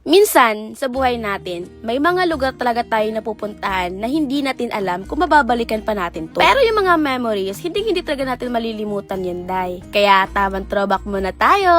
Minsan, sa buhay natin, may mga lugar talaga tayo napupuntahan na hindi natin alam kung mababalikan pa natin to. Pero yung mga memories, hindi talaga natin malilimutan yan, day. Kaya tamang throwback muna tayo!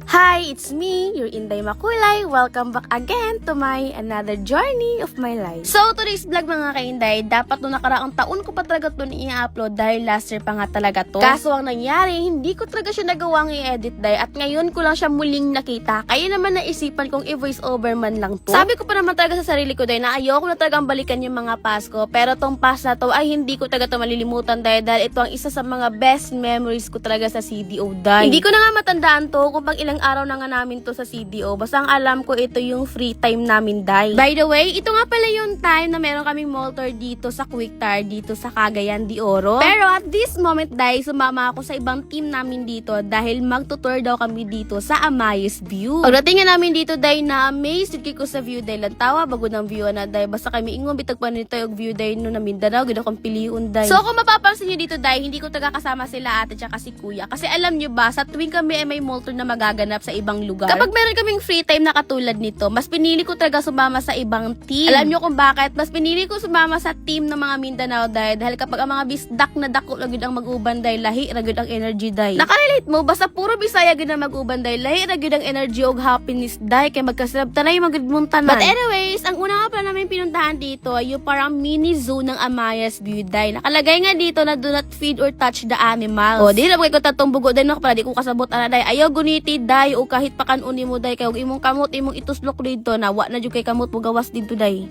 Hi, it's me, your Inday Makulay. Welcome back again to my another journey of my life. So, today's vlog mga ka-Inday, dapat nung nakaraang taon ko pa talaga ito i-upload dahil last year pa nga talaga to. Kaso ang nangyari, hindi ko talaga siya nagawang i-edit day at ngayon ko lang siya muling nakita. Kaya naman naisipan kong i-voice over man lang to. Sabi ko pa naman talaga sa sarili ko day na ayoko na talagang balikan yung mga past ko. Pero tong past na to ay hindi ko talaga to malilimutan dahil ito ang isa sa mga best memories ko talaga sa CDO day. Hindi ko na nga matandaan to kung pang ilang araw na nga namin to sa CDO. Basta ang alam ko ito yung free time namin, day. By the way, ito nga pala yung time na meron kaming mall tour dito sa Quicktar, dito sa Cagayan de Oro. Pero at this moment, day, sumama ako sa ibang team namin dito dahil magtutour daw kami dito sa Amayos View. Pagdating nga namin dito, day, na-amazed ko sa view, day. Lantawa, bago ng view na, day. Basta kami ingong bitag pa nito yung view, day, no na Mindanao, gina kong piliun, day. So, kung mapapansin nyo dito, day, hindi ko taga kasama sila ate tsaka si kuya. Kasi alam nyo ba, sa tuwing kami ay may mall tour na magaganap sa ibang lugar. Kapag meron kaming free time na katulad nito, mas pinili ko talaga sumama sa ibang team. Alam nyo kung bakit? Mas pinili ko sumama sa team ng mga Mindanao dahil kapag ang mga bisdak na dako lagid ang mag-uban dahil lahi ragid ang energy dahil. Nakarelate mo basta puro Bisaya gid ang mag-uban dahil lahi ragid ang energy og happiness dahil kay magkasarap tanay magudmuntanan. But anyways, ang una nga pala namin pinuntahan dito ay yung parang mini zoo ng Amayas View dahil. Nakalagay nga dito na do not feed or touch the animals. O di na ko tatong bugo dahil no, para di ko kasabot ana dahil ayaw guniti dahil o kahit pakanunin mo day kay og imong kamot imong ituslok dito na wa na jud kay kamot mo gawas dito day.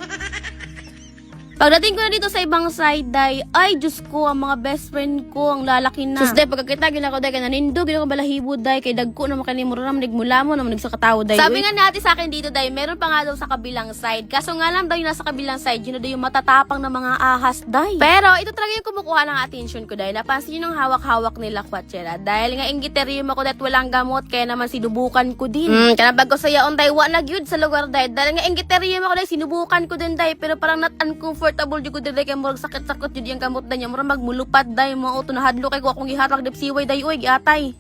Pagdating ko na dito sa ibang side, day, ay, Diyos ko, ang mga best friend ko, ang lalaki na. Sus, day, pagkakita, gina ko, day, kaya nanindo, gina ko balahibo, day, kay dagko na makanimuro na, manigmula mo, na manigsakatawo, day. Sabi nga natin sa akin dito, day, meron pa nga daw sa kabilang side. Kaso nga lang, day, nasa kabilang side, yun na daw yung matatapang na mga ahas, day. Pero, ito talaga yung kumukuha ng attention ko, day. Napansin yun yung hawak-hawak nila, kwatsera. Dahil nga, inggiterium ako, dat walang gamot, kaya naman sinubukan ko din. Kaya bago sa yaon, day, wa na gyud sa lugar, day. Dahil nga, inggiterium ako, day, sinubukan ko din, day. Pero parang not uncomfortable jud ko dire kay murag sakit-sakit jud yang kamot da niya murag magmulupad day mo auto na hadlok kay ko akong gihatag dip siway day oy giatay.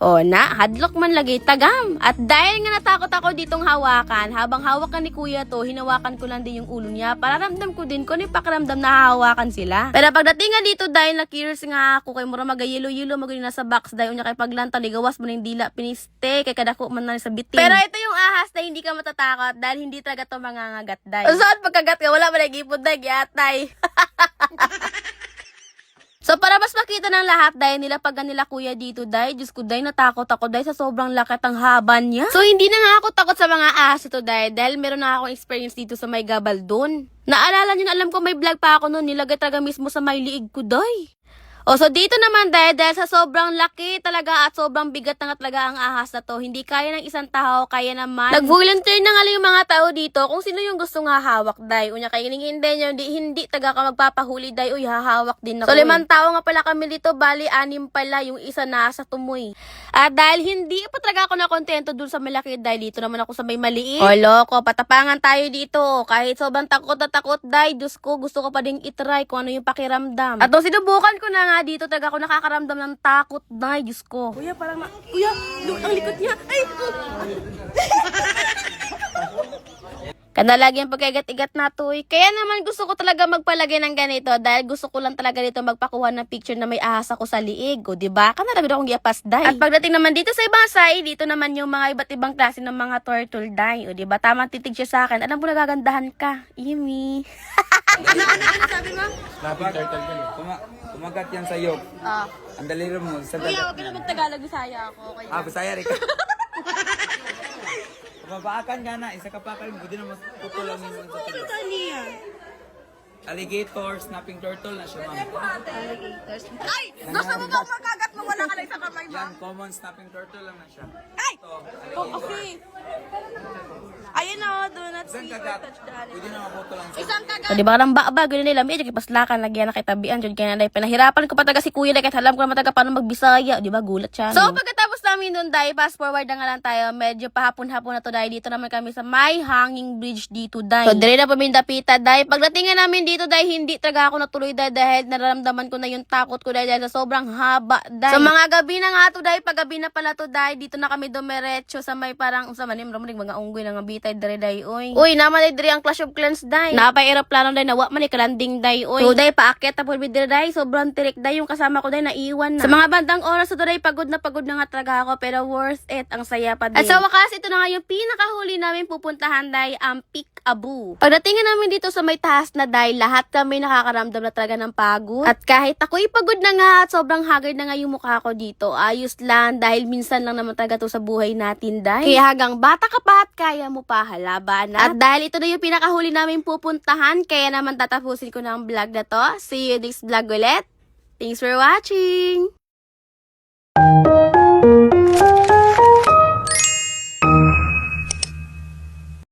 O na, hadlok man lagi tagam. At dahil nga natakot ako ditong hawakan, habang hawakan ni kuya to, hinawakan ko lang din yung ulo niya para ramdam ko din kung ano yung pakiramdam na hawakan sila. Pero pagdating nga dito dahil na-curious nga ako kay mura magayelo-yelo maguli na sa box dahil unya kay paglanta ligawas mo na yung dila piniste kay kadako man na sa bitin. Pero ito yung ahas na hindi ka matatakot dahil hindi talaga to mangangagat dahil. Saan pagkagat ka? Wala ba na gipod dahil giatay. So, para mas makita ng lahat, dahil nilapagan nila kuya dito, dahil, Diyos ko, dahil natakot ako, dahil sa sobrang lakat ang haba niya. So, hindi na nga ako takot sa mga ahas ito, dahil meron na akong experience dito sa may Gabaldon. Naalala niyo na alam ko may vlog pa ako noon, nilagay talaga mismo sa may liig ko, dahil. O, so dito naman dahil sa sobrang laki talaga at sobrang bigat na nga talaga ang ahas na to, hindi kaya ng isang tao, kaya naman. Nag-volunteer na nga lang yung mga tao dito kung sino yung gusto nga hawak, day. Unya kay hiningin nyo, hindi taga ka magpapahuli, day. Uy, hahawak din ako. So, 5 tao nga pala kami dito, bali 6 pala, yung isa nasa tumoy. At dahil hindi pa talaga ako nakontento dun sa malaki, dahil dito naman ako sa may maliit. O, loko, patapangan tayo dito. Kahit sobrang takot na takot, day, Diyos ko, gusto ko pa ding itry kung ano yung pakiramdam. At nung sinubukan ko na nga dito talaga ako nakakaramdam ng takot na, Diyos ko. Kuya, parang kuya, ang likod niya. Ay! Kada lagi ang pagkagat-igat na to. Kaya naman gusto ko talaga magpalagay ng ganito dahil gusto ko lang talaga dito magpakuha ng picture na may ahas ako sa liig. O, diba? Kanalagod akong giapas, day. At pagdating naman dito sa ibang side, dito naman yung mga iba't ibang klase ng mga turtle, day. O, diba? Tamang titig siya sa akin. Alam mo, nagagandahan ka. Imi. Ano sabi mo? Lapit turtle ka. Kumagat yan sa yok. Ang daliri mo. Kuya, huwag ka na mag-Tagalog, Bisaya ako. Okay, Bisaya rin ka. Kumabaakan ka na. Isa ka pa ka rin. Buti na matutulang yung sa tulo. Alligator, snapping turtle na siya, ma'am. Alligators. Ay! Gusto mo ba makagat mo? Wala ka sa kamay mo. Yan, common snapping turtle lang na siya. Ay! Ito, Oh, okay. Ayun o, do not isang see or kagat. touch the animal. Pwede na mabuto lang siya. Isang kagat. So, di ba karang ba gano'n nila, medyo kipaslakan, lagyan na kitabian, dyan kaya na pinahirapan ko pa taga si kuya, kahit alam ko naman taga paano magbisaya, di ba, gulat siya. So, pagkatapos namin doon, dahil fast forward na nga lang tayo, medyo pahapon-hapon na to, dahil dito naman kami sa may hanging bridge dito, dahil. So, dire na pamindapita, dahil pagdating nga namin dito, dahil hindi talaga ako natuloy, dahil nararamdaman ko na yung takot ko, dahil sa sobrang haba, dahil. So, mga gabi na nga to, dahil paggabi na pala to, dahil dito na kami dumiretso sa may parang, sa manim, mga unggoy na nga bitay, dire, dahil, uy, naman dire ang Clash of Clans, dahil. Napay aeroplano, dahil, nawa man, ikalanding, dahil, so, dahil, paakyat, tapos, dire, dahil, sobrang tirik, dahil, yung kasama ko, dahil, naiwan na. Sa mga bandang oras, so, dahil, pagod na nga talaga ako, pero worth it, ang saya pa din. At sa wakas, ito na nga yung pinakahuli namin pupuntahan, dahil, ang Peek-a-Boo. Pagdating nga namin dito sa may taas na, dahil, lahat kami nakakaramdam na talaga ng pagod. At kahit ako'y pagod na nga, at sobrang haggard na nga yung mukha ko dito, ayos lang, dahil minsan lang naman talaga to sa buhay natin, dahil. Kaya hanggang bata ka pa at kaya mo pa halaban. At dahil ito na yung pinakahuli namin pupuntahan, kaya naman tatapusin ko na ang vlog na to. See you next vlog ulit. Thanks for watching!